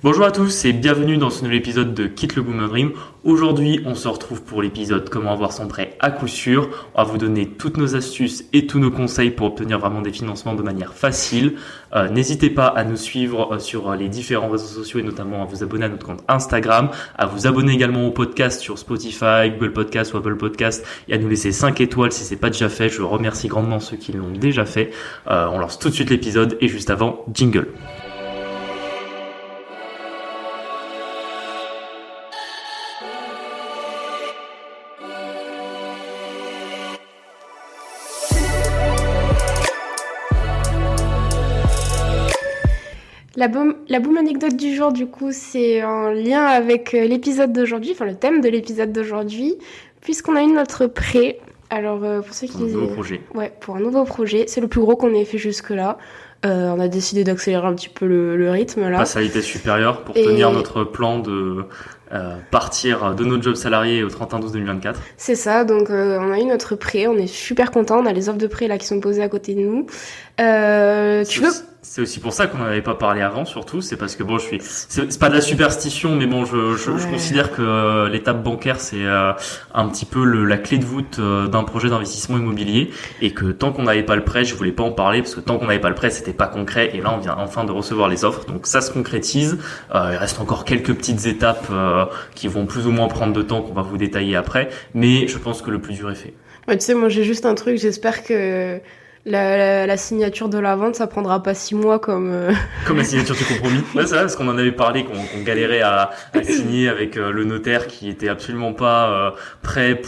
Bonjour à tous et bienvenue dans ce nouvel épisode de Quitte le Boomer Dream. Aujourd'hui, on se retrouve pour l'épisode Comment avoir son prêt à coup sûr. On va vous donner toutes nos astuces et tous nos conseils pour obtenir vraiment des financements de manière facile. N'hésitez pas à nous suivre sur les différents réseaux sociaux et notamment à vous abonner à notre compte Instagram, à vous abonner également au podcast sur Spotify, Google Podcast ou Apple Podcast et à nous laisser 5 étoiles si c'est pas déjà fait. Je remercie grandement ceux qui l'ont déjà fait. On lance tout de suite l'épisode et juste avant, jingle. La boom anecdote du jour, du coup, c'est en lien avec l'épisode d'aujourd'hui, enfin le thème de l'épisode d'aujourd'hui, puisqu'on a eu notre prêt. Alors, pour ceux qui... Un nouveau projet. Ouais, pour un nouveau projet. C'est le plus gros qu'on ait fait jusque-là. On a décidé d'accélérer un petit peu le rythme, là. Passer à vitesse supérieure pour tenir notre plan de partir de notre job salarié au 31/12/2024. C'est ça, donc on a eu notre prêt, on est super contents, on a les offres de prêt là qui sont posées à côté de nous. C'est aussi pour ça qu'on n'en avait pas parlé avant, surtout, c'est parce que bon, c'est pas de la superstition, mais bon, je considère que l'étape bancaire c'est un petit peu la clé de voûte d'un projet d'investissement immobilier, et que tant qu'on n'avait pas le prêt, je voulais pas en parler parce que tant qu'on n'avait pas le prêt, c'était pas concret, et là on vient enfin de recevoir les offres, donc ça se concrétise. Il reste encore quelques petites étapes qui vont plus ou moins prendre de temps qu'on va vous détailler après, mais je pense que le plus dur est fait. Ouais, tu sais, moi j'ai juste un truc, j'espère que la signature de la vente, ça prendra pas 6 mois comme la signature du compromis. Ouais, c'est vrai, parce qu'on en avait parlé, qu'on galérait à signer avec le notaire qui était absolument pas prêt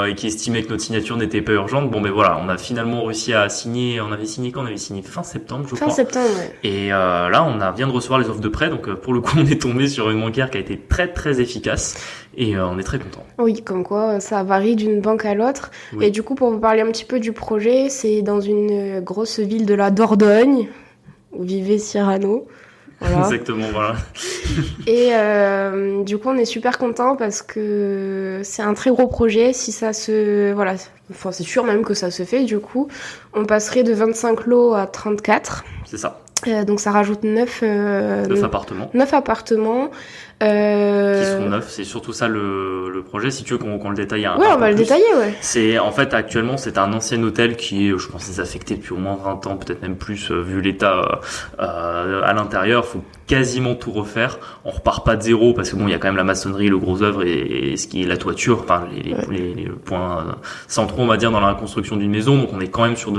et qui estimait que notre signature n'était pas urgente. Bon, ben voilà, on a finalement réussi à signer. On avait signé quand? On avait signé fin septembre, je crois. Fin septembre, ouais. Et là, on vient de recevoir les offres de prêt. Donc pour le coup, on est tombé sur une banquière qui a été très très efficace. Et on est très content. Oui, comme quoi ça varie d'une banque à l'autre. Oui. Et du coup, pour vous parler un petit peu du projet, c'est dans une grosse ville de la Dordogne où vivait Cyrano. Voilà. Exactement, voilà. Et du coup, on est super contents parce que c'est un très gros projet. Si ça se... Voilà, enfin, c'est sûr même que ça se fait, du coup. On passerait de 25 lots à 34. C'est ça. Donc ça rajoute 9 appartements. 9 appartements. Qui sont neufs, c'est surtout ça le projet. Si tu veux qu'on le détaille un peu. Ouais, on va le détailler, ouais. C'est, en fait, actuellement, c'est un ancien hôtel qui est, je pense, désaffecté depuis au moins 20 ans, peut-être même plus, vu l'état à l'intérieur. Faut quasiment tout refaire. On repart pas de zéro parce que bon, il y a quand même la maçonnerie, le gros œuvre et ce qui est la toiture, enfin les points centraux, on va dire, dans la construction d'une maison. Donc on est quand même sur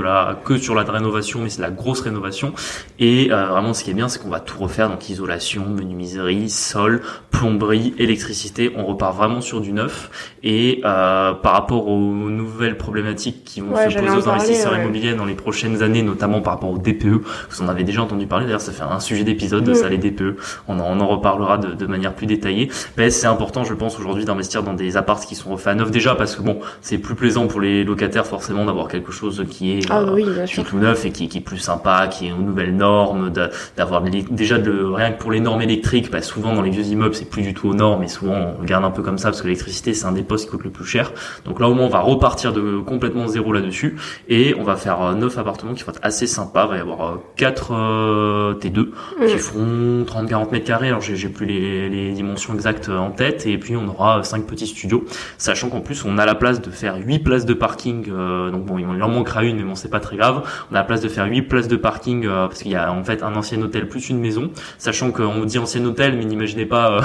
sur la rénovation, mais c'est de la grosse rénovation. Et vraiment, ce qui est bien, c'est qu'on va tout refaire. Donc isolation, menuiserie, sol, plomberie, électricité. On repart vraiment sur du neuf. Et par rapport aux nouvelles problématiques qui vont se poser aux investisseurs immobiliers dans les prochaines années, notamment par rapport au DPE, vous en avez déjà entendu parler. D'ailleurs, ça fait un sujet d'épisode, ça, les DPE. On en reparlera de manière plus détaillée. Mais c'est important, je pense, aujourd'hui d'investir dans des apparts qui sont refaits à neuf déjà, parce que bon, c'est plus plaisant pour les locataires forcément d'avoir quelque chose qui est qui est tout neuf et qui est plus sympa, qui est aux nouvelles normes, d'avoir déjà rien que pour les normes électriques. Bah, souvent dans les vieux immeubles, c'est plus du tout aux normes, et souvent on garde un peu comme ça parce que l'électricité c'est un des postes qui coûte le plus cher. Donc là au moins on va repartir de complètement zéro là-dessus, et on va faire 9 appartements qui vont être assez sympas. Il va y avoir 4 T2 qui feront 30-40 mètres carrés. Alors j'ai plus les dimensions exactes en tête, et puis on aura 5 petits studios, sachant qu'en plus on a la place de faire 8 places de parking. Donc bon, il en manquera une, mais bon, c'est pas très grave. On a la place de faire 8 places de parking parce qu'il y a en fait un ancien hôtel plus une maison, sachant qu'on dit ancien hôtel, mais n'imaginez pas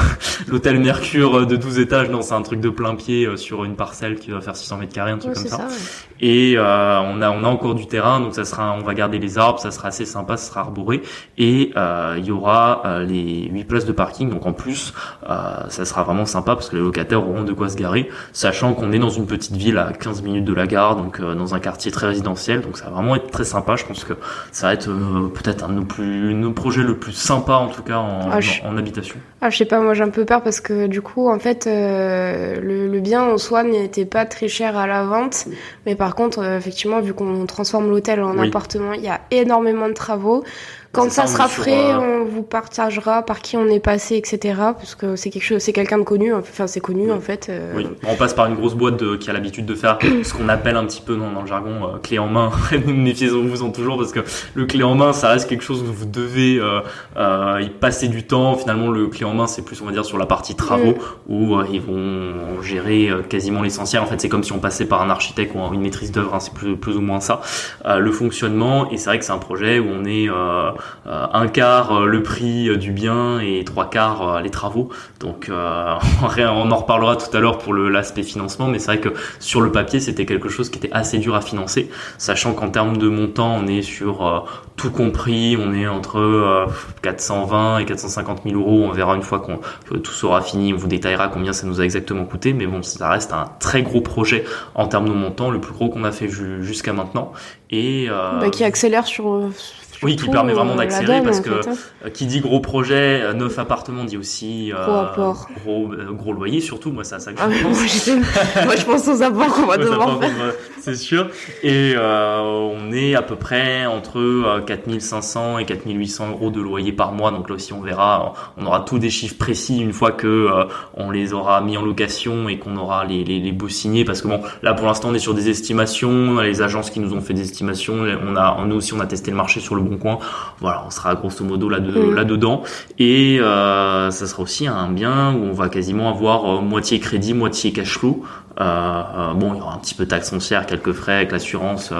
l'hôtel Mercure de 12 étages. Non, c'est un truc de plein pied sur une parcelle qui va faire 600 mètres carrés, un truc comme ça. Ouais. Et on a encore du terrain, donc on va garder les arbres, ça sera assez sympa, ça sera arboré, et il y aura les 8 places de parking. Donc en plus, ça sera vraiment sympa parce que les locataires auront de quoi se garer, sachant qu'on est dans une petite ville à 15 minutes de la gare, donc dans un quartier très résidentiel. Donc ça va vraiment être très sympa. Je pense que ça va être peut-être un de nos projets le plus sympa, en tout cas en habitation. Je sais pas, moi j'ai un peu peur parce que du coup en fait le bien en soi n'était pas très cher à la vente, mais par contre effectivement vu qu'on transforme l'hôtel en appartement, il y a énormément de travaux. Quand ça on sera est sur, prêt, on vous partagera par qui on est passé, etc. Parce que c'est quelqu'un de connu, enfin c'est connu en fait. Oui, on passe par une grosse boîte qui a l'habitude de faire ce qu'on appelle un petit peu dans le jargon clé en main. Méfiez-vous toujours parce que le clé en main, ça reste quelque chose où vous devez y passer du temps. Finalement, le clé en main, c'est plus on va dire sur la partie travaux où ils vont gérer quasiment l'essentiel. En fait, c'est comme si on passait par un architecte ou une maîtrise d'œuvre, hein, c'est plus ou moins ça. Le fonctionnement, et c'est vrai que c'est un projet où on est un quart le prix du bien et trois quarts les travaux. Donc on en reparlera tout à l'heure pour l'aspect financement, mais c'est vrai que sur le papier c'était quelque chose qui était assez dur à financer, sachant qu'en termes de montant on est sur tout compris, on est entre 420 et 450 000 euros. On verra une fois que tout sera fini, on vous détaillera combien ça nous a exactement coûté, mais bon, ça reste un très gros projet en termes de montant, le plus gros qu'on a fait jusqu'à maintenant, et qui accélère sur oui, qui permet vraiment d'accélérer parce que qui dit gros projet, 9 appartements dit aussi gros loyer, surtout moi c'est à ça que je pense. Moi je pense aux apports qu'on va devoir faire. C'est sûr. Et on est à peu près entre 4500 et 4800 euros de loyer par mois. Donc là aussi on verra, on aura tous des chiffres précis une fois que on les aura mis en location et qu'on aura les baux signés, parce que bon là pour l'instant on est sur des estimations, les agences qui nous ont fait des estimations, nous aussi on a testé le marché sur le Bon Coin. Voilà, on sera grosso modo là-dedans. Et ça sera aussi un bien où on va quasiment avoir moitié crédit, moitié cash flow. Bon, il y aura un petit peu de taxe foncière, quelques frais avec l'assurance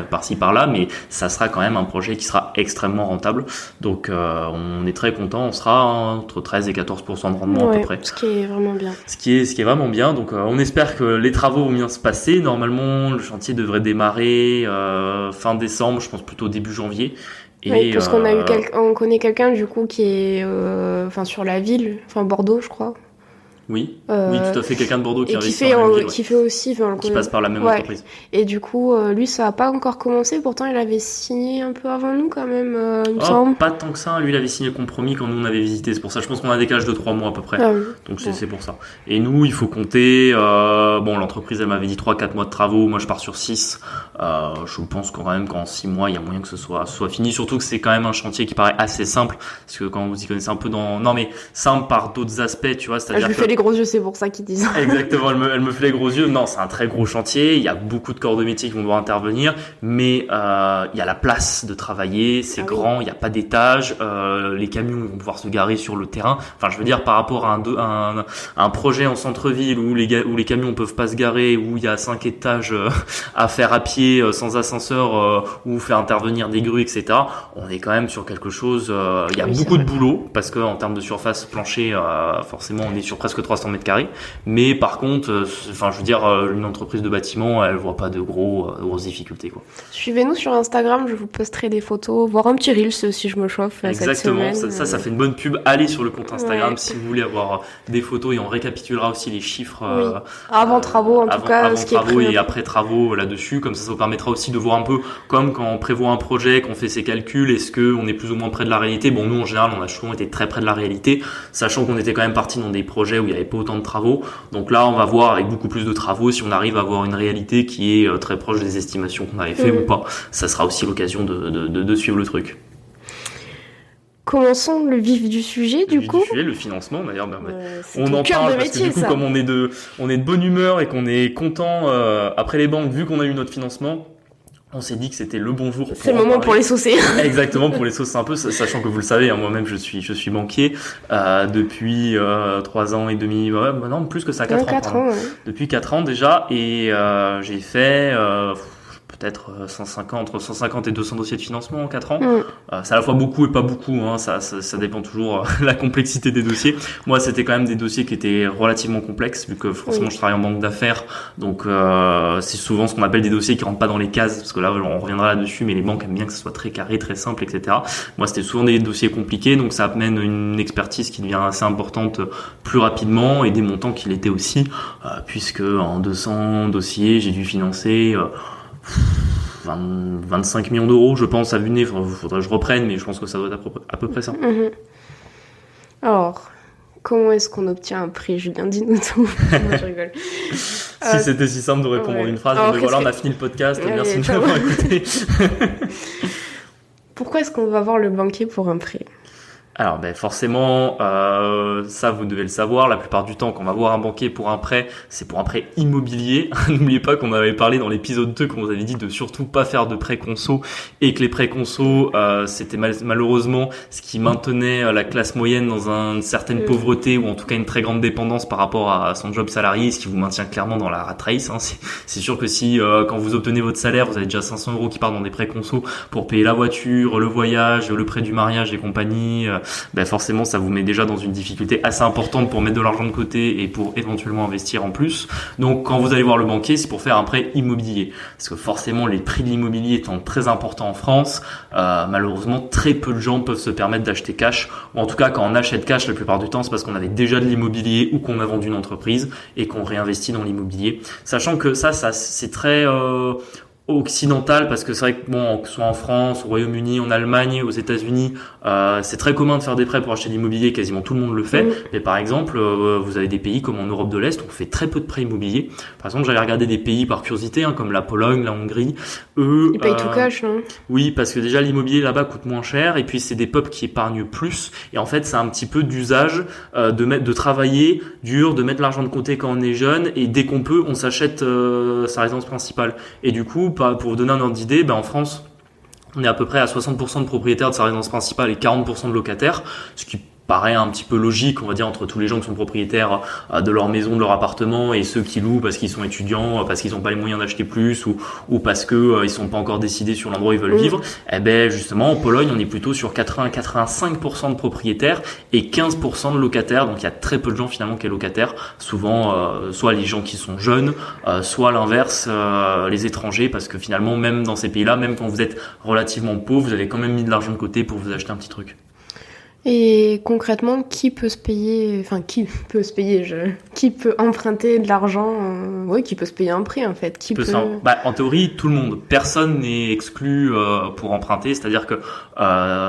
par-ci par-là, mais ça sera quand même un projet qui sera extrêmement rentable. Donc on est très content, on sera entre 13 et 14% de rendement à peu près. Ce qui est vraiment bien. Ce qui est vraiment bien. Donc on espère que les travaux vont bien se passer. Normalement, le chantier devrait démarrer fin décembre, je pense plutôt début janvier. Et oui, parce qu'on a on connaît quelqu'un du coup qui est sur la ville, Bordeaux, je crois. Oui, tout à fait, quelqu'un de Bordeaux qui fait aussi, qui passe par la même entreprise. Et du coup, lui, ça a pas encore commencé. Pourtant, il avait signé un peu avant nous, quand même, il me semble. Pas tant que ça. Lui, il avait signé le compromis quand nous on avait visité. C'est pour ça. Je pense qu'on a un décalage de 3 mois à peu près. Donc c'est pour ça. Et nous, il faut compter. L'entreprise, elle m'avait dit 3-4 mois de travaux. Moi, je pars sur 6. Je pense quand même qu'en 6 mois, il y a moyen que ce soit fini. Surtout que c'est quand même un chantier qui paraît assez simple, parce que quand vous y connaissez un peu simple par d'autres aspects, tu vois. C'est-à-dire les gros yeux, c'est pour ça qu'ils disent. Exactement, elle me fait les gros yeux. Non, c'est un très gros chantier. Il y a beaucoup de corps de métier qui vont devoir intervenir, mais il y a la place de travailler. C'est grand, il n'y a pas d'étage. Les camions vont pouvoir se garer sur le terrain. Enfin, je veux dire, par rapport à un projet en centre-ville où les camions peuvent pas se garer, où il y a 5 étages à faire à pied sans ascenseur, ou faire intervenir des grues, etc. On est quand même sur quelque chose. Il y a beaucoup de boulot parce que en termes de surface plancher, forcément, on est sur presque 300 mètres carrés, mais par contre, une entreprise de bâtiment, elle voit pas de grosses difficultés, quoi. Suivez-nous sur Instagram, je vous posterai des photos, voire un petit reel si je me chauffe. Exactement, cette semaine. Ça fait une bonne pub. Allez sur le compte Instagram si vous voulez avoir des photos, et on récapitulera aussi les chiffres avant travaux, en tout cas, avant travaux et après travaux là-dessus. Comme ça vous permettra aussi de voir un peu, comme quand on prévoit un projet, qu'on fait ses calculs, est-ce que on est plus ou moins près de la réalité. Bon, nous en général, on a souvent été très près de la réalité, sachant qu'on était quand même parti dans des projets où il n'y avait pas autant de travaux. Donc là, on va voir avec beaucoup plus de travaux si on arrive à avoir une réalité qui est très proche des estimations qu'on avait fait ou pas. Ça sera aussi l'occasion de suivre le truc. Commençons le vif du sujet, le financement d'ailleurs. On en parle parce que du coup, comme on est de bonne humeur et qu'on est content après les banques, vu qu'on a eu notre financement, on s'est dit que c'était le bon jour. C'est le moment pour les saucer. Exactement, pour les saucer un peu, sachant que vous le savez, moi-même je suis banquier depuis 3 ans et demi, non plus que ça, 4 ans. Depuis 4 ans déjà, et j'ai fait peut-être entre 150 et 200 dossiers de financement en 4 ans. C'est à la fois beaucoup et pas beaucoup, hein. Ça dépend toujours de la complexité des dossiers. Moi, c'était quand même des dossiers qui étaient relativement complexes, vu que forcément je travaille en banque d'affaires, donc c'est souvent ce qu'on appelle des dossiers qui rentrent pas dans les cases, parce que là on reviendra là-dessus, mais les banques aiment bien que ce soit très carré, très simple, etc. Moi, c'était souvent des dossiers compliqués, donc ça amène une expertise qui devient assez importante plus rapidement, et des montants qui l'étaient aussi, puisque en 200 dossiers, j'ai dû financer 25 millions d'euros, je pense, à vue de nez. Faudrait que je reprenne, mais je pense que ça doit être à peu près ça. Alors, comment est-ce qu'on obtient un prix, Julien? Dis-nous tout. Moi, je rigole. Si c'était si simple de répondre en une phrase, on a fini le podcast, merci de m'avoir écouté. Pourquoi est-ce qu'on va voir le banquier pour un prêt? Alors forcément, ça vous devez le savoir, la plupart du temps quand on va voir un banquier pour un prêt, c'est pour un prêt immobilier. N'oubliez pas qu'on avait parlé dans l'épisode 2, qu'on vous avait dit de surtout pas faire de prêts conso, et que les prêts conso, c'était malheureusement ce qui maintenait la classe moyenne dans une certaine pauvreté, ou en tout cas une très grande dépendance par rapport à son job salarié, ce qui vous maintient clairement dans la rat race. C'est sûr que si quand vous obtenez votre salaire, vous avez déjà 500 € qui partent dans des prêts conso pour payer la voiture, le voyage, le prêt du mariage et compagnie, forcément ça vous met déjà dans une difficulté assez importante pour mettre de l'argent de côté et pour éventuellement investir en plus. Donc quand vous allez voir le banquier, c'est pour faire un prêt immobilier, parce que forcément les prix de l'immobilier étant très importants en France, malheureusement très peu de gens peuvent se permettre d'acheter cash, ou en tout cas quand on achète cash la plupart du temps c'est parce qu'on avait déjà de l'immobilier ou qu'on a vendu une entreprise et qu'on réinvestit dans l'immobilier, sachant que ça c'est très occidental, parce que c'est vrai que bon, que ce soit en France, au Royaume-Uni, en Allemagne, aux États-Unis, c'est très commun de faire des prêts pour acheter de l'immobilier, quasiment tout le monde le fait. Mais par exemple, vous avez des pays comme en Europe de l'Est où on fait très peu de prêts immobiliers. Par exemple, j'allais regarder des pays par curiosité, comme la Pologne, la Hongrie. Eux, ils payent tout cash, hein. Oui, parce que déjà l'immobilier là-bas coûte moins cher, et puis c'est des peuples qui épargnent plus. Et en fait, c'est un petit peu d'usage de travailler dur, de mettre l'argent de côté quand on est jeune, et dès qu'on peut, on s'achète sa résidence principale. Et du coup, pour vous donner un ordre d'idée, en France, on est à peu près à 60% de propriétaires de sa résidence principale et 40% de locataires, ce qui paraît un petit peu logique, on va dire, entre tous les gens qui sont propriétaires de leur maison, de leur appartement, et ceux qui louent parce qu'ils sont étudiants, parce qu'ils n'ont pas les moyens d'acheter plus, ou parce que ils sont pas encore décidés sur l'endroit où ils veulent vivre. Justement, en Pologne, on est plutôt sur 80-85% de propriétaires et 15% de locataires. Donc il y a très peu de gens finalement qui sont locataires. Souvent, soit les gens qui sont jeunes, soit à l'inverse, les étrangers, parce que finalement, même dans ces pays-là, même quand vous êtes relativement pauvre, vous avez quand même mis de l'argent de côté pour vous acheter un petit truc. Et concrètement, qui peut emprunter de l'argent, qui peut se payer un prêt en fait, en théorie, tout le monde. Personne n'est exclu pour emprunter, c'est-à-dire que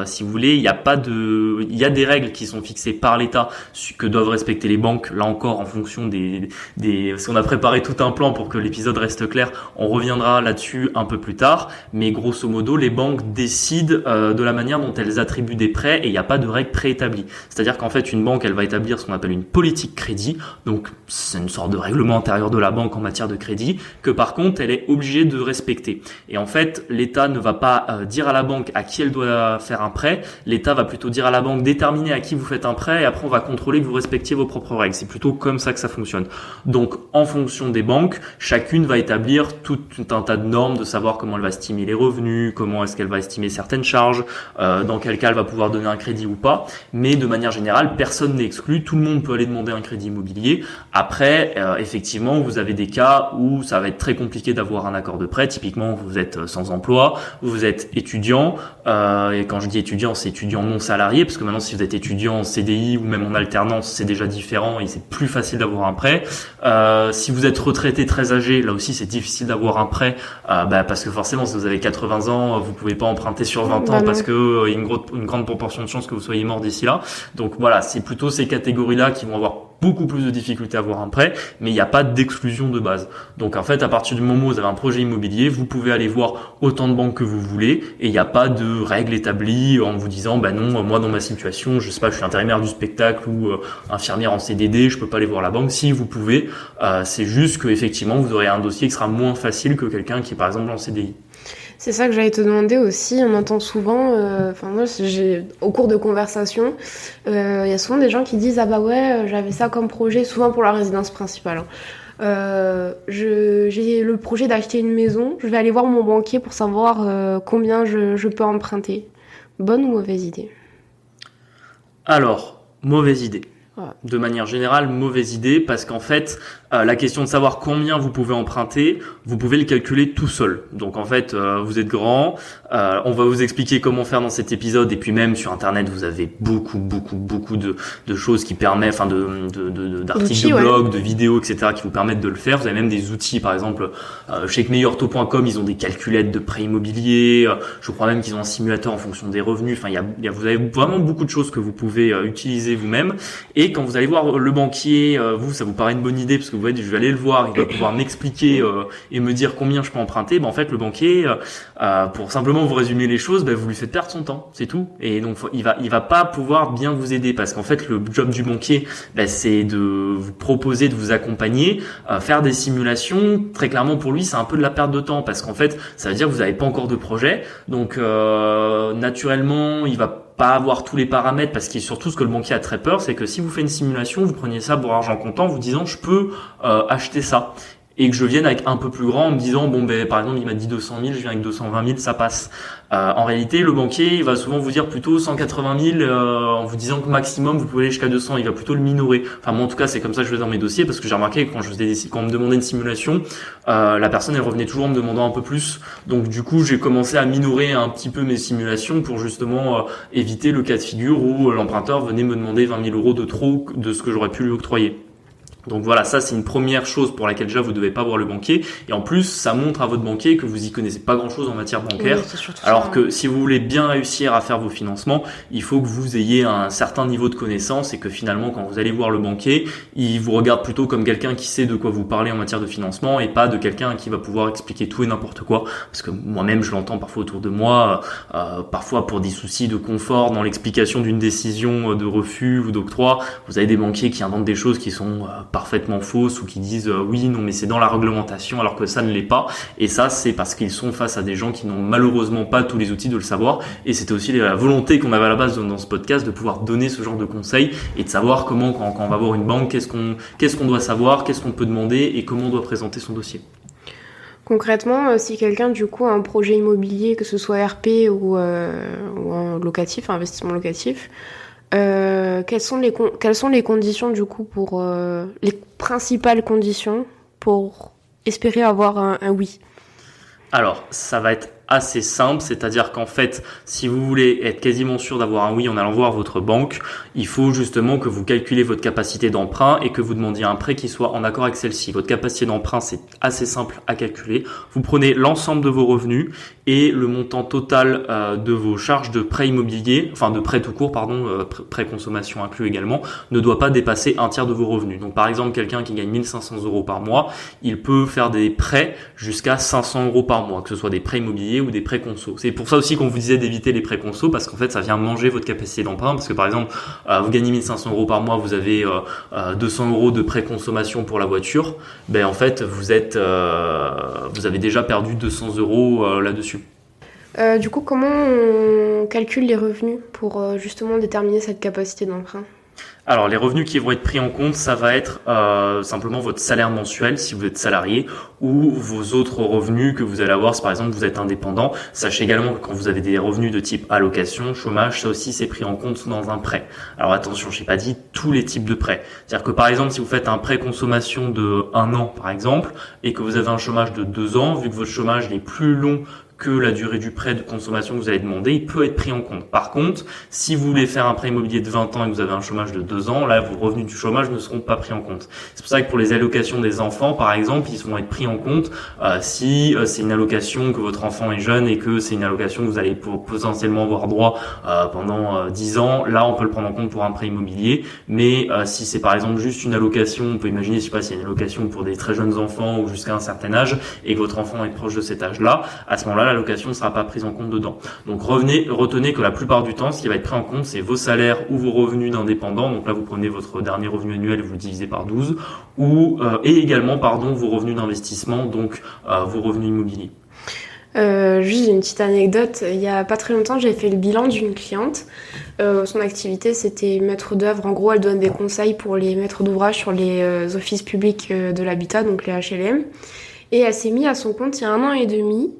si vous voulez, il y a des règles qui sont fixées par l'État que doivent respecter les banques, là encore en fonction parce qu'on a préparé tout un plan pour que l'épisode reste clair, on reviendra là-dessus un peu plus tard, mais grosso modo, les banques décident de la manière dont elles attribuent des prêts, et il n'y a pas de règles préétablies. C'est-à-dire qu'en fait, une banque, elle va établir ce qu'on appelle une politique crédit, donc c'est une sorte de règlement intérieur de la banque en matière de crédit, que par contre, elle est obligée de respecter. Et en fait, l'État ne va pas dire à la banque à qui elle doit faire un prêt, l'État va plutôt dire à la banque déterminer à qui vous faites un prêt, et après on va contrôler que vous respectiez vos propres règles. C'est plutôt comme ça que ça fonctionne. Donc, en fonction des banques, chacune va établir tout un tas de normes, de savoir comment elle va estimer les revenus, comment est-ce qu'elle va estimer certaines charges, dans quel cas elle va pouvoir donner un crédit ou pas. Mais de manière générale, personne n'est exclu, tout le monde peut aller demander un crédit immobilier. Après, effectivement, vous avez des cas où ça va être très compliqué d'avoir un accord de prêt. Typiquement, vous êtes sans emploi, vous êtes étudiant, et quand je dis étudiant, c'est étudiant non salarié, parce que maintenant, si vous êtes étudiant en CDI ou même en alternance, c'est déjà différent et c'est plus facile d'avoir un prêt. Si vous êtes retraité très âgé, là aussi, c'est difficile d'avoir un prêt, parce que forcément, si vous avez 80 ans, vous pouvez pas emprunter sur 20 ans parce que il y a une grande proportion de chances que vous soyez mort d'ici là. Donc voilà, c'est plutôt ces catégories-là qui vont avoir beaucoup plus de difficultés à avoir un prêt, mais il n'y a pas d'exclusion de base. Donc en fait, à partir du moment où vous avez un projet immobilier, vous pouvez aller voir autant de banques que vous voulez, et il n'y a pas de règles établies en vous disant non, moi dans ma situation, je sais pas, je suis intérimaire du spectacle ou infirmière en CDD, je peux pas aller voir la banque. Si vous pouvez, c'est juste que effectivement vous aurez un dossier qui sera moins facile que quelqu'un qui est par exemple en CDI. C'est ça que j'allais te demander aussi. On entend souvent, moi, au cours de conversations, il y a souvent des gens qui disent j'avais ça comme projet, souvent pour la résidence principale. J'ai le projet d'acheter une maison. Je vais aller voir mon banquier pour savoir combien je peux emprunter. Bonne ou mauvaise idée? Alors, mauvaise idée. De manière générale, mauvaise idée, parce qu'en fait, la question de savoir combien vous pouvez emprunter, vous pouvez le calculer tout seul. Donc en fait, vous êtes grand, on va vous expliquer comment faire dans cet épisode, et puis même sur internet, vous avez beaucoup de choses qui permettent, d'articles de blog, de vidéos, etc., qui vous permettent de le faire. Vous avez même des outils, par exemple, chez meilleurtaux.com, ils ont des calculettes de prêts immobiliers, je crois même qu'ils ont un simulateur en fonction des revenus. Enfin, vous avez vraiment beaucoup de choses que vous pouvez utiliser vous-même. Et quand vous allez voir le banquier, ça vous paraît une bonne idée parce que je vais aller le voir, il va pouvoir m'expliquer et me dire combien je peux emprunter. En fait, le banquier, pour simplement vous résumer les choses, vous lui faites perdre son temps, c'est tout. Et donc, il va pas pouvoir bien vous aider parce qu'en fait, le job du banquier, c'est de vous proposer, de vous accompagner, faire des simulations. Très clairement, pour lui, c'est un peu de la perte de temps parce qu'en fait, ça veut dire que vous n'avez pas encore de projet. Donc, naturellement, il va pas avoir tous les paramètres parce qu'il surtout ce que le banquier a très peur, c'est que si vous faites une simulation, vous preniez ça pour argent comptant, vous disant je peux acheter ça. Et que je vienne avec un peu plus grand en me disant par exemple il m'a dit 200 000, je viens avec 220 000, ça passe. En réalité, le banquier il va souvent vous dire plutôt 180 000 en vous disant que maximum vous pouvez aller jusqu'à 200. Il va plutôt le minorer. Enfin moi en tout cas c'est comme ça que je fais dans mes dossiers parce que j'ai remarqué que quand on me demandait une simulation, la personne elle revenait toujours en me demandant un peu plus. Donc du coup j'ai commencé à minorer un petit peu mes simulations pour justement éviter le cas de figure où l'emprunteur venait me demander 20 000 euros de trop de ce que j'aurais pu lui octroyer. Donc voilà, ça c'est une première chose pour laquelle déjà vous devez pas voir le banquier. Et en plus, ça montre à votre banquier que vous y connaissez pas grand-chose en matière bancaire. Oui, alors que si vous voulez bien réussir à faire vos financements, il faut que vous ayez un certain niveau de connaissance et que finalement, quand vous allez voir le banquier, il vous regarde plutôt comme quelqu'un qui sait de quoi vous parlez en matière de financement et pas de quelqu'un qui va pouvoir expliquer tout et n'importe quoi. Parce que moi-même, je l'entends parfois autour de moi, parfois pour des soucis de confort dans l'explication d'une décision de refus ou d'octroi. Vous avez des banquiers qui inventent des choses qui sont parfaitement fausses ou qui disent oui, non, mais c'est dans la réglementation alors que ça ne l'est pas. Et ça, c'est parce qu'ils sont face à des gens qui n'ont malheureusement pas tous les outils de le savoir. Et c'était aussi la volonté qu'on avait à la base dans ce podcast de pouvoir donner ce genre de conseils et de savoir comment, quand on va voir une banque, qu'est-ce qu'on doit savoir, qu'est-ce qu'on peut demander et comment on doit présenter son dossier. Concrètement, si quelqu'un du coup a un projet immobilier, que ce soit RP ou un locatif, un investissement locatif, quelles sont les conditions du coup pour les principales conditions pour espérer avoir un oui? Alors, ça va être assez simple, c'est-à-dire qu'en fait, si vous voulez être quasiment sûr d'avoir un oui en allant voir votre banque, il faut justement que vous calculez votre capacité d'emprunt et que vous demandiez un prêt qui soit en accord avec celle-ci. Votre capacité d'emprunt, c'est assez simple à calculer. Vous prenez l'ensemble de vos revenus et le montant total de vos charges de prêt immobilier, enfin de prêt tout court, prêt consommation inclus également, ne doit pas dépasser un tiers de vos revenus. Donc par exemple, quelqu'un qui gagne 1500 euros par mois, il peut faire des prêts jusqu'à 500 euros par mois, que ce soit des prêts immobiliers ou des prêts conso. C'est pour ça aussi qu'on vous disait d'éviter les prêts conso parce qu'en fait ça vient manger votre capacité d'emprunt parce que par exemple vous gagnez 1500 euros par mois, vous avez 200 euros de prêt consommation pour la voiture, en fait vous avez déjà perdu 200 euros là-dessus. Du coup, comment on calcule les revenus pour justement déterminer cette capacité d'emprunt ? Alors les revenus qui vont être pris en compte, ça va être simplement votre salaire mensuel si vous êtes salarié ou vos autres revenus que vous allez avoir si par exemple vous êtes indépendant. Sachez également que quand vous avez des revenus de type allocation, chômage, ça aussi c'est pris en compte dans un prêt. Alors attention, je n'ai pas dit tous les types de prêts. C'est-à-dire que par exemple si vous faites un prêt consommation de 1 an par exemple et que vous avez un chômage de 2 ans, vu que votre chômage est plus long que la durée du prêt de consommation que vous allez demander, il peut être pris en compte. Par contre, si vous voulez faire un prêt immobilier de 20 ans et que vous avez un chômage de 2 ans, là, vos revenus du chômage ne seront pas pris en compte. C'est pour ça que pour les allocations des enfants, par exemple, ils vont être pris en compte si c'est une allocation que votre enfant est jeune et que c'est une allocation que vous allez potentiellement avoir droit pendant 10 ans. Là, on peut le prendre en compte pour un prêt immobilier. Mais si c'est par exemple juste une allocation, on peut imaginer, je sais pas, s'il y a une allocation pour des très jeunes enfants ou jusqu'à un certain âge et que votre enfant est proche de cet âge-là, à ce moment-là, l'allocation ne sera pas prise en compte dedans. Donc retenez que la plupart du temps, ce qui va être pris en compte, c'est vos salaires ou vos revenus d'indépendant. Donc là, vous prenez votre dernier revenu annuel et vous le divisez par 12. Et également, vos revenus d'investissement, donc vos revenus immobiliers. Juste une petite anecdote, il y a pas très longtemps j'ai fait le bilan d'une cliente. Son activité c'était maître d'œuvre, en gros elle donne des conseils pour les maîtres d'ouvrage sur les offices publics de l'habitat, donc les HLM. Et elle s'est mise à son compte il y a 1 an et demi.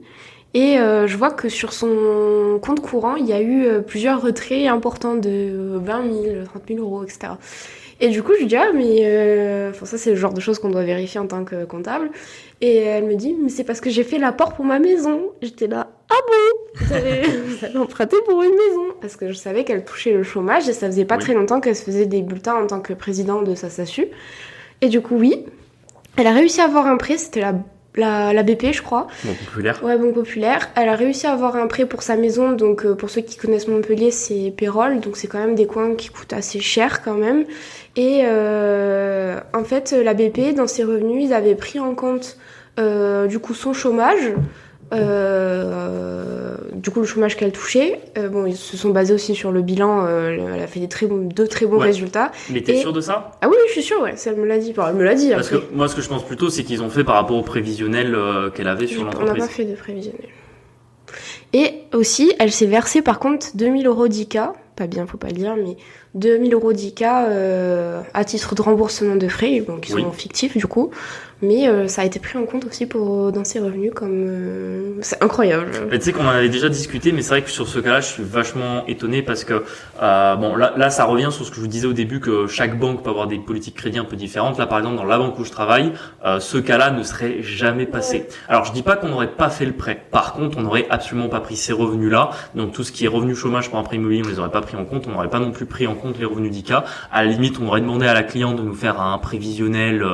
Et je vois que sur son compte courant, il y a eu plusieurs retraits importants de 20 000, 30 000 euros, etc. Et du coup, je lui dis, ça c'est le genre de choses qu'on doit vérifier en tant que comptable. Et elle me dit, mais c'est parce que j'ai fait l'apport pour ma maison. J'étais là, ah bon, vous avez emprunté pour une maison? Parce que je savais qu'elle touchait le chômage et ça faisait pas très longtemps qu'elle se faisait des bulletins en tant que présidente de sa SASU. Et du coup, oui, elle a réussi à avoir un prêt, c'était la la BP, je crois. Bon, populaire. Ouais, Banque Populaire. Elle a réussi à avoir un prêt pour sa maison. Donc, pour ceux qui connaissent Montpellier, c'est Pérols. Donc, c'est quand même des coins qui coûtent assez cher quand même. Et en fait, la BP, dans ses revenus, ils avaient pris en compte du coup son chômage. Du coup, le chômage qu'elle touchait. Bon, ils se sont basés aussi sur le bilan. Elle a fait deux très bons résultats. Mais t'es sûre de ça? Ah oui, je suis sûre, ouais. Ça, elle me l'a dit. Enfin, elle me l'a dit. Parce que moi, ce que je pense plutôt, c'est qu'ils ont fait par rapport au prévisionnel qu'elle avait sur l'entreprise. On n'a pas fait de prévisionnel. Et aussi, elle s'est versée par contre 2000 euros d'ICA. Pas bien, faut pas le dire, mais 2000 euros d'ICA à titre de remboursement de frais, bon, qui sont fictifs du coup. Mais ça a été pris en compte aussi dans ses revenus comme... c'est incroyable. Tu sais qu'on en avait déjà discuté, mais c'est vrai que sur ce cas-là, je suis vachement étonné parce que bon là ça revient sur ce que je vous disais au début, que chaque banque peut avoir des politiques crédit un peu différentes. Là par exemple dans la banque où je travaille, ce cas-là ne serait jamais passé. Alors je dis pas qu'on n'aurait pas fait le prêt. Par contre, on n'aurait absolument pas pris ces revenus-là. Donc tout ce qui est revenu chômage pour un prêt immobilier, on les aurait pas pris en compte. On n'aurait pas non plus pris en compte les revenus d'ICA. À la limite, on aurait demandé à la cliente de nous faire un prévisionnel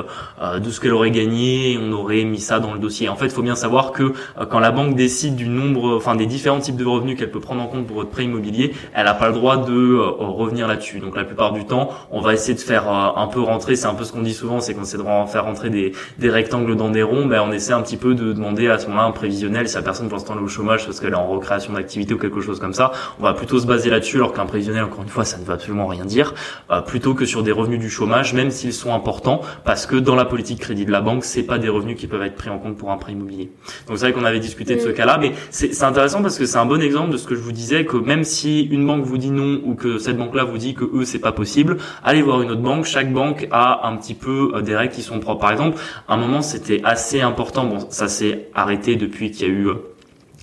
de ce qu'elle aurait gagné et on aurait mis ça dans le dossier. En fait, il faut bien savoir que quand la banque décide du nombre, enfin des différents types de revenus qu'elle peut prendre en compte pour votre prêt immobilier, elle n'a pas le droit de revenir là-dessus. Donc la plupart du temps, on va essayer de faire un peu rentrer, c'est un peu ce qu'on dit souvent, c'est qu'on essaie de faire rentrer des rectangles dans des ronds. Ben on essaie un petit peu de demander à ce moment-là un prévisionnel. Si la personne pour l'instant elle est au chômage parce qu'elle est en recréation d'activité ou quelque chose comme ça, on va plutôt se baser là-dessus, alors qu'un prévisionnel, encore une fois, ça ne veut absolument rien dire, plutôt que sur des revenus du chômage, même s'ils sont importants, parce que dans la politique crédit de la banque, c'est pas des revenus qui peuvent être pris en compte pour un prêt immobilier. Donc c'est vrai qu'on avait discuté de ce cas-là, mais c'est intéressant parce que c'est un bon exemple de ce que je vous disais, que même si une banque vous dit non ou que cette banque-là vous dit que eux c'est pas possible, allez voir une autre banque. Chaque banque a un petit peu des règles qui sont propres. Par exemple, à un moment c'était assez important, bon ça s'est arrêté depuis qu'il y a eu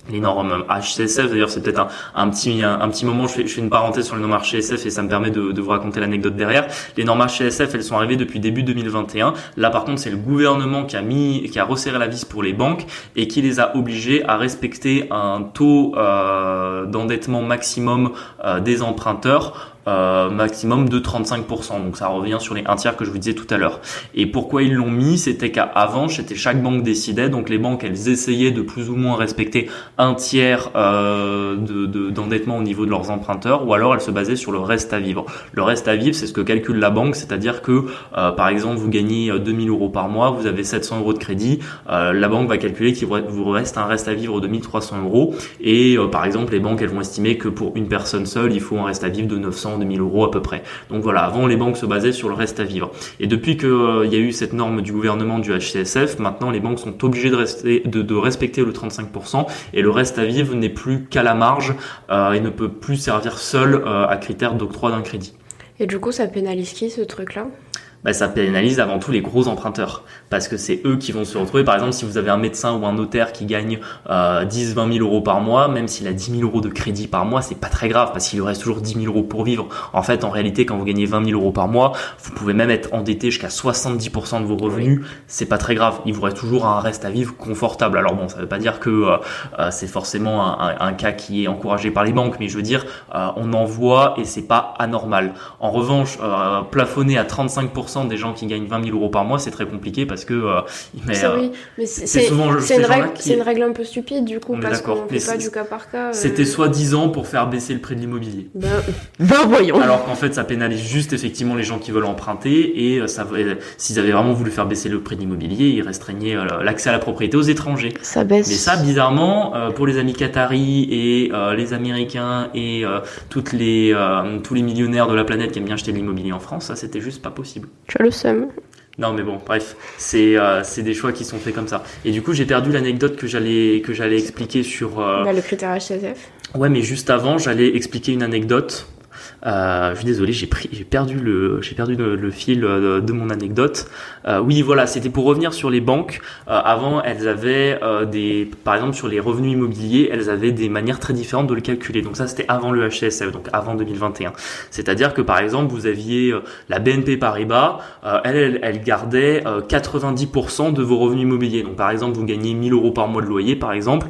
les normes HCSF. D'ailleurs c'est peut-être un petit moment, je fais une parenthèse sur les normes HCSF et ça me permet de vous raconter l'anecdote derrière. Les normes HCSF, elles sont arrivées depuis début 2021. Là par contre c'est le gouvernement qui a resserré la vis pour les banques et qui les a obligés à respecter un taux d'endettement maximum des emprunteurs, maximum de 35%. Donc ça revient sur les 1/3 que je vous disais tout à l'heure. Et pourquoi ils l'ont mis? C'était qu'avant, chaque banque décidait. Donc les banques, elles essayaient de plus ou moins respecter 1/3 d'endettement au niveau de leurs emprunteurs, ou alors elles se basaient sur le reste à vivre. Le reste à vivre, c'est ce que calcule la banque, c'est-à-dire que par exemple, vous gagnez 2000 euros par mois, vous avez 700 euros de crédit, la banque va calculer qu'il vous reste un reste à vivre de 1300 euros. Et par exemple, les banques, elles vont estimer que pour une personne seule, il faut un reste à vivre de 900, 2000 euros à peu près. Donc voilà, avant les banques se basaient sur le reste à vivre. Et depuis qu'il y a eu cette norme du gouvernement du HCSF, maintenant les banques sont obligées de respecter le 35% et le reste à vivre n'est plus qu'à la marge et ne peut plus servir seul à critère d'octroi d'un crédit. Et du coup, ça pénalise qui ce truc-là ? Ça pénalise avant tout les gros emprunteurs, parce que c'est eux qui vont se retrouver. Par exemple, si vous avez un médecin ou un notaire qui gagne 10-20 000 euros par mois, même s'il a 10 000 euros de crédit par mois, c'est pas très grave, parce qu'il lui reste toujours 10 000 euros pour vivre. En fait, en réalité, quand vous gagnez 20 000 euros par mois, vous pouvez même être endetté jusqu'à 70% de vos revenus. C'est pas très grave, il vous reste toujours un reste à vivre confortable. Alors bon, ça veut pas dire que c'est forcément un cas qui est encouragé par les banques, mais je veux dire, on en voit et c'est pas anormal. En revanche, plafonner à 35% des gens qui gagnent 20 000 euros par mois, c'est très compliqué parce que c'est une règle un peu stupide du coup, parce qu'on ne fait pas du cas par cas. C'était soi-disant pour faire baisser le prix de l'immobilier. Voyons. Alors qu'en fait, ça pénalise juste effectivement les gens qui veulent emprunter et s'ils avaient vraiment voulu faire baisser le prix de l'immobilier, ils restreignaient l'accès à la propriété aux étrangers. Ça baisse. Mais ça, bizarrement, pour les amis qataris et les Américains et tous les millionnaires de la planète qui aiment bien acheter de l'immobilier en France, ça c'était juste pas possible. Tu as le seum. Non mais bon, bref, c'est des choix qui sont faits comme ça. Et du coup, j'ai perdu l'anecdote que j'allais expliquer sur le critère HCSF. Ouais, mais juste avant, j'allais expliquer une anecdote. Je suis désolé, j'ai perdu le fil de mon anecdote. Oui, voilà, c'était pour revenir sur les banques. Avant, elles avaient par exemple sur les revenus immobiliers, elles avaient des manières très différentes de le calculer. Donc ça, c'était avant le HCSF, donc avant 2021. C'est-à-dire que par exemple, vous aviez la BNP Paribas, elle gardait 90% de vos revenus immobiliers. Donc par exemple, vous gagnez 1000 euros par mois de loyer, par exemple,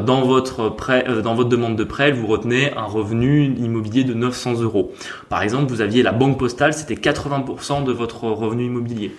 dans votre demande de prêt, elle vous retenait un revenu immobilier de 900 euros. euros. Par exemple, vous aviez la Banque Postale, c'était 80% de votre revenu immobilier.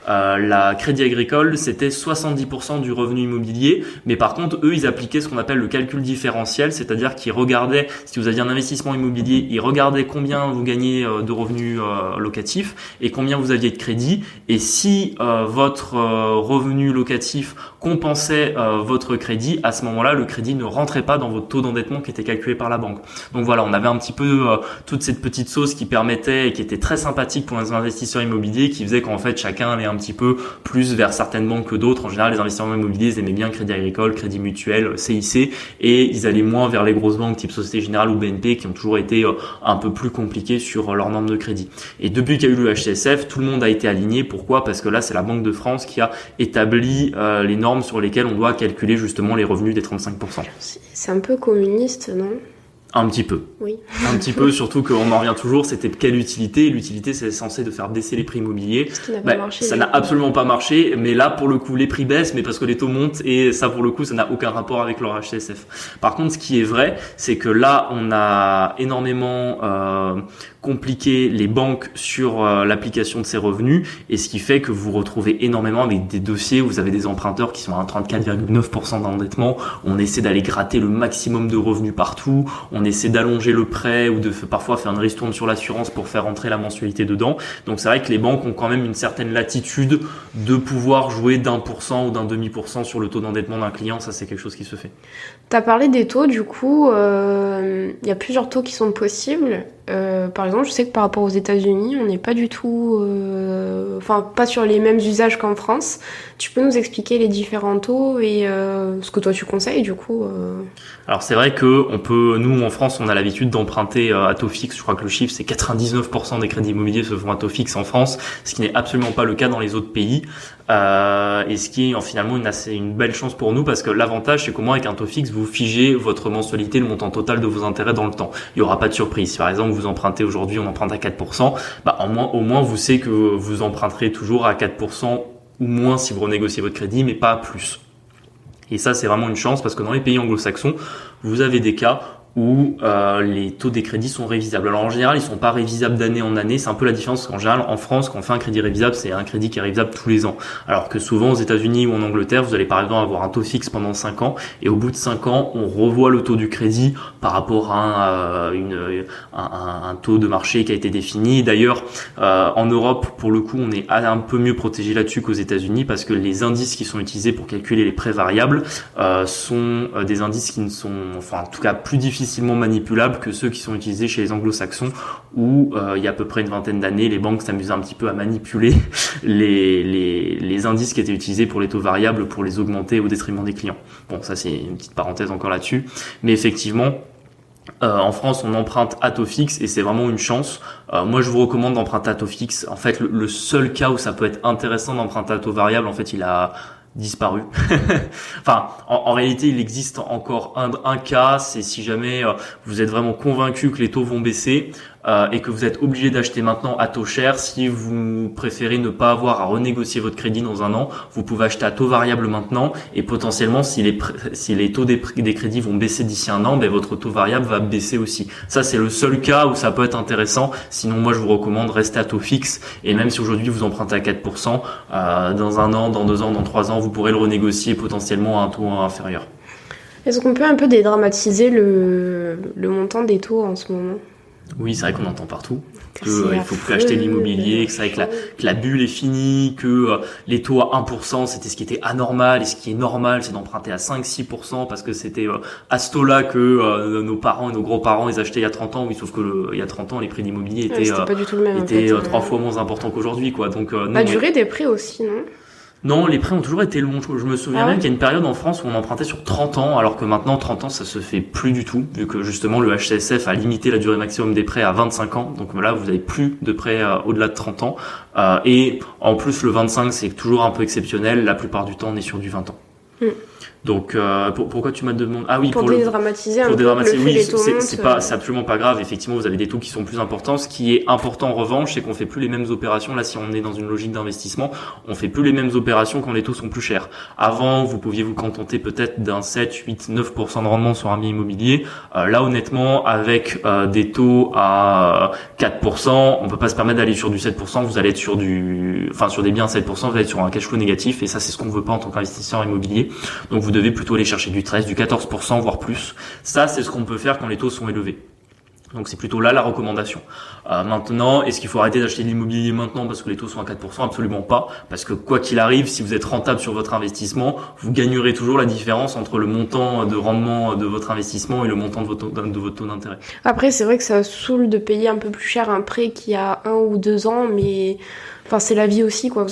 La Crédit Agricole, c'était 70% du revenu immobilier, mais par contre, eux, ils appliquaient ce qu'on appelle le calcul différentiel, c'est-à-dire qu'ils regardaient, si vous aviez un investissement immobilier, ils regardaient combien vous gagnez de revenus locatifs et combien vous aviez de crédit, et si votre revenu locatif compensait votre crédit, à ce moment-là, le crédit ne rentrait pas dans votre taux d'endettement qui était calculé par la banque. Donc voilà, on avait un petit peu toute cette petite sauce qui permettait et qui était très sympathique pour les investisseurs immobiliers, qui faisait qu'en fait, chacun allait un petit peu plus vers certaines banques que d'autres. En général, les investisseurs immobiliers, ils aimaient bien Crédit Agricole, Crédit Mutuel, CIC, et ils allaient moins vers les grosses banques type Société Générale ou BNP qui ont toujours été un peu plus compliqués sur leurs normes de crédit. Et depuis qu'il y a eu le HCSF, tout le monde a été aligné. Pourquoi ? Parce que là, c'est la Banque de France qui a établi les normes sur lesquelles on doit calculer justement les revenus des 35%. C'est un peu communiste, non ? Un petit peu. Oui. Un petit peu, surtout qu'on en revient toujours, c'était quelle utilité ? L'utilité, c'est censé de faire baisser les prix immobiliers. Ce qui n'a pas marché. Ça n'a absolument pas marché, mais là, pour le coup, les prix baissent, mais parce que les taux montent, et ça, pour le coup, ça n'a aucun rapport avec leur HCSF. Par contre, ce qui est vrai, c'est que là, on a énormément compliqué les banques sur l'application de ces revenus, et ce qui fait que vous vous retrouvez énormément avec des dossiers où vous avez des emprunteurs qui sont à 34,9% d'endettement. On essaie d'aller gratter le maximum de revenus partout. On essaie d'allonger le prêt ou de parfois faire une ristourne sur l'assurance pour faire rentrer la mensualité dedans. Donc c'est vrai que les banques ont quand même une certaine latitude de pouvoir jouer d'1% ou d'un demi% sur le taux d'endettement d'un client. Ça, c'est quelque chose qui se fait. Tu as parlé des taux, du coup, il y a plusieurs taux qui sont possibles. Par exemple, je sais que par rapport aux États-Unis, on n'est pas du tout, pas sur les mêmes usages qu'en France. Tu peux nous expliquer les différents taux et ce que toi tu conseilles, du coup Alors c'est vrai que nous en France, on a l'habitude d'emprunter à taux fixe. Je crois que le chiffre c'est 99% des crédits immobiliers se font à taux fixe en France, ce qui n'est absolument pas le cas dans les autres pays. Et ce qui est finalement une belle chance pour nous, parce que l'avantage c'est qu'au moins avec un taux fixe, vous figez votre mensualité, le montant total de vos intérêts dans le temps. Il n'y aura pas de surprise. Si par exemple vous empruntez aujourd'hui, on emprunte à 4%, au moins vous savez que vous emprunterez toujours à 4% ou moins si vous renégociez votre crédit, mais pas plus. Et ça, c'est vraiment une chance, parce que dans les pays anglo-saxons, vous avez des cas où les taux des crédits sont révisables. Alors en général, ils sont pas révisables d'année en année. C'est un peu la différence, parce qu'en général, en France, quand on fait un crédit révisable, c'est un crédit qui est révisable tous les ans. Alors que souvent, aux États-Unis ou en Angleterre, vous allez par exemple avoir un taux fixe pendant 5 ans, et au bout de 5 ans, on revoit le taux du crédit par rapport à un taux de marché qui a été défini. D'ailleurs, en Europe, pour le coup, on est un peu mieux protégé là-dessus qu'aux États-Unis, parce que les indices qui sont utilisés pour calculer les prêts variables sont des indices qui ne sont, en tout cas, plus difficilement manipulables que ceux qui sont utilisés chez les anglo-saxons, où il y a à peu près une vingtaine d'années, les banques s'amusaient un petit peu à manipuler les indices qui étaient utilisés pour les taux variables pour les augmenter au détriment des clients. Bon, ça c'est une petite parenthèse encore là-dessus, mais effectivement, en France, on emprunte à taux fixe et c'est vraiment une chance. Moi, je vous recommande d'emprunter à taux fixe. En fait, le seul cas où ça peut être intéressant d'emprunter à taux variable, en fait, il a disparu. En réalité, il existe encore un cas, c'est si jamais vous êtes vraiment convaincu que les taux vont baisser et que vous êtes obligé d'acheter maintenant à taux cher. Si vous préférez ne pas avoir à renégocier votre crédit dans un an, vous pouvez acheter à taux variable maintenant, et potentiellement, si les taux des crédits vont baisser d'ici un an, votre taux variable va baisser aussi. Ça, c'est le seul cas où ça peut être intéressant. Sinon, moi, je vous recommande rester à taux fixe, et même si aujourd'hui vous empruntez à 4%, dans un an, dans 2 ans, dans 3 ans, vous pourrez le renégocier potentiellement à un taux inférieur. Est-ce qu'on peut un peu dédramatiser le montant des taux en ce moment ? Oui, c'est vrai qu'on entend partout qu'il faut plus acheter l'immobilier, que c'est vrai que la bulle est finie, que les taux à 1%, c'était ce qui était anormal, et ce qui est normal, c'est d'emprunter à 5-6%, parce que c'était à ce taux-là que nos parents et nos grands-parents, ils achetaient il y a 30 ans, oui, sauf que il y a 30 ans, les prix d'immobilier étaient pas du tout le même, étaient 3 fois moins importants qu'aujourd'hui, quoi. Donc, la durée des prêts aussi, non ? Non, les prêts ont toujours été longs. Je me souviens même qu'il y a une période en France où on empruntait sur 30 ans, alors que maintenant, 30 ans, ça se fait plus du tout, vu que justement le HCSF a limité la durée maximum des prêts à 25 ans. Donc là, vous avez plus de prêts au-delà de 30 ans. Et en plus, le 25, c'est toujours un peu exceptionnel. La plupart du temps, on est sur du 20 ans. Donc pourquoi tu m'as demandé? Ah oui, pour dédramatiser un peu le fait oui, les taux montent. c'est absolument pas grave. Effectivement, vous avez des taux qui sont plus importants. Ce qui est important en revanche, c'est qu'on fait plus les mêmes opérations. Là, si on est dans une logique d'investissement, on fait plus les mêmes opérations quand les taux sont plus chers. Avant, vous pouviez vous contenter peut-être d'un 7, 8, 9% de rendement sur un bien immobilier. Là, honnêtement, avec des taux à 4%, on peut pas se permettre d'aller sur du 7%. Vous allez être sur sur des biens à 7%, vous allez être sur un cash flow négatif. Et ça, c'est ce qu'on veut pas en tant qu'investisseur immobilier. Donc, vous devez plutôt aller chercher du 13, du 14%, voire plus. Ça, c'est ce qu'on peut faire quand les taux sont élevés. Donc c'est plutôt là la recommandation. Maintenant, est-ce qu'il faut arrêter d'acheter de l'immobilier maintenant parce que les taux sont à 4%? Absolument pas, parce que quoi qu'il arrive, si vous êtes rentable sur votre investissement, vous gagnerez toujours la différence entre le montant de rendement de votre investissement et le montant de votre taux d'intérêt. Après, c'est vrai que ça saoule de payer un peu plus cher un prêt qui a 1 ou 2 ans, mais c'est la vie aussi, quoi.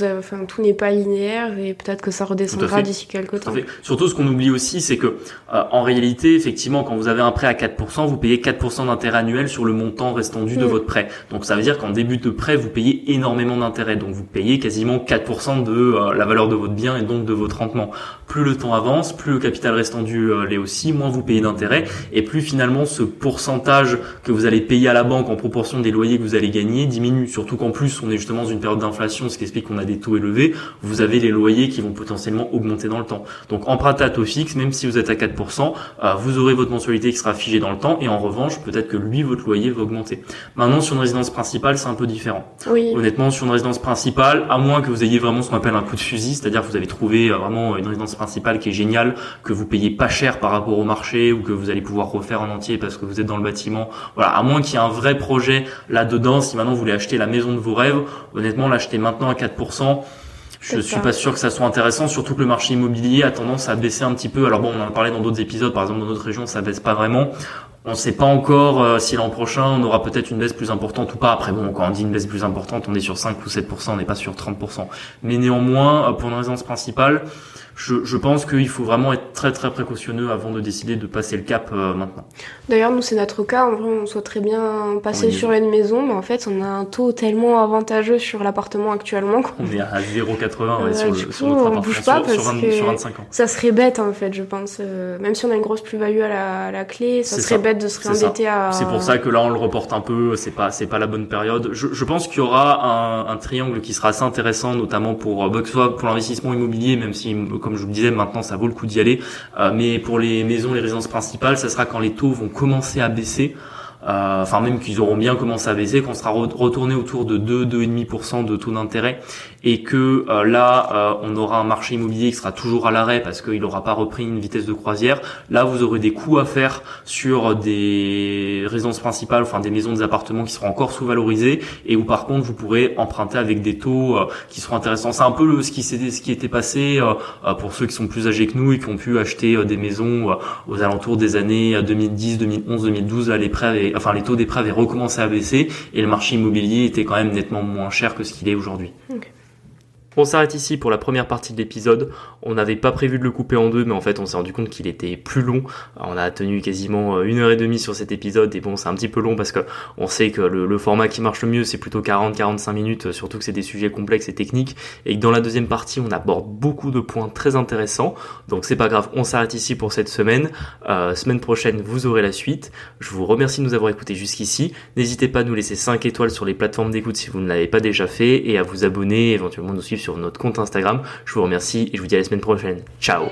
Tout n'est pas linéaire et peut-être que ça redescendra d'ici quelques temps. Surtout, ce qu'on oublie aussi, c'est que en réalité, effectivement, quand vous avez un prêt à 4%, vous payez 4% d'intérêt annuel sur le montant restant dû de votre prêt. Donc ça veut dire qu'en début de prêt, vous payez énormément d'intérêt. Donc vous payez quasiment 4% de la valeur de votre bien et donc de votre rendement. Plus le temps avance, plus le capital restant dû l'est aussi, moins vous payez d'intérêt et plus finalement ce pourcentage que vous allez payer à la banque en proportion des loyers que vous allez gagner diminue. Surtout qu'en plus, on est justement dans une période d'inflation, ce qui explique qu'on a des taux élevés. Vous avez les loyers qui vont potentiellement augmenter dans le temps. Donc empruntez à taux fixe, même si vous êtes à 4%, vous aurez votre mensualité qui sera figée dans le temps et en revanche, peut-être que lui, votre loyer va augmenter. Maintenant, sur une résidence principale, c'est un peu différent. Oui. Honnêtement, sur une résidence principale, à moins que vous ayez vraiment ce qu'on appelle un coup de fusil, c'est-à-dire que vous avez trouvé vraiment une résidence principale qui est géniale, que vous payez pas cher par rapport au marché ou que vous allez pouvoir refaire en entier parce que vous êtes dans le bâtiment. Voilà, à moins qu'il y ait un vrai projet là-dedans, si maintenant vous voulez acheter la maison de vos rêves, honnêtement, l'acheter maintenant à 4%, je suis pas sûr que ça soit intéressant, surtout que le marché immobilier a tendance à baisser un petit peu. Alors bon, on en a parlé dans d'autres épisodes, par exemple dans notre région, ça baisse pas vraiment. On ne sait pas encore si l'an prochain on aura peut-être une baisse plus importante ou pas. Après bon, quand on dit une baisse plus importante, on est sur 5 ou 7%, on n'est pas sur 30%. Mais néanmoins, pour une résidence principale, je pense qu'il faut vraiment être très très précautionneux avant de décider de passer le cap maintenant. D'ailleurs, nous c'est notre cas. En vrai, on souhaiterait bien passer sur une maison, mais en fait, on a un taux tellement avantageux sur l'appartement actuellement on est à 0,80 sur notre appartement, bouge pas sur 25 ans. Ça serait bête en fait, je pense. Même si on a une grosse plus-value à la clé, ça serait bête de se réendetter à... C'est pour ça que là on le reporte un peu, c'est pas la bonne période. Je pense qu'il y aura un triangle qui sera assez intéressant, notamment pour que ce soit pour l'investissement immobilier, même si comme je vous le disais maintenant ça vaut le coup d'y aller, mais pour les maisons, les résidences principales, ça sera quand les taux vont commencer à baisser. Même qu'ils auront bien commencé à baisser, qu'on sera retourné autour de 2,5% de taux d'intérêt et que on aura un marché immobilier qui sera toujours à l'arrêt parce qu'il n'aura pas repris une vitesse de croisière. Là, vous aurez des coûts à faire sur des résidences principales, des maisons, des appartements qui seront encore sous-valorisés et où par contre vous pourrez emprunter avec des taux qui seront intéressants. C'est un peu ce qui était passé pour ceux qui sont plus âgés que nous et qui ont pu acheter des maisons aux alentours des années 2010, 2011, 2012. Là, les taux des prêts avaient recommencé à baisser et le marché immobilier était quand même nettement moins cher que ce qu'il est aujourd'hui. Okay. On s'arrête ici pour la première partie de l'épisode. On n'avait pas prévu de le couper en deux, mais en fait on s'est rendu compte qu'il était plus long. On a tenu quasiment 1h30 sur cet épisode et bon, c'est un petit peu long parce que on sait que le format qui marche le mieux c'est plutôt 40-45 minutes, surtout que c'est des sujets complexes et techniques et que dans la deuxième partie on aborde beaucoup de points très intéressants. Donc c'est pas grave, on s'arrête ici pour cette semaine. Semaine prochaine vous aurez la suite. Je vous remercie de nous avoir écoutés jusqu'ici. N'hésitez pas à nous laisser 5 étoiles sur les plateformes d'écoute si vous ne l'avez pas déjà fait et à vous abonner, éventuellement nous suivre sur notre compte Instagram. Je vous remercie et je vous dis à la semaine prochaine. Ciao!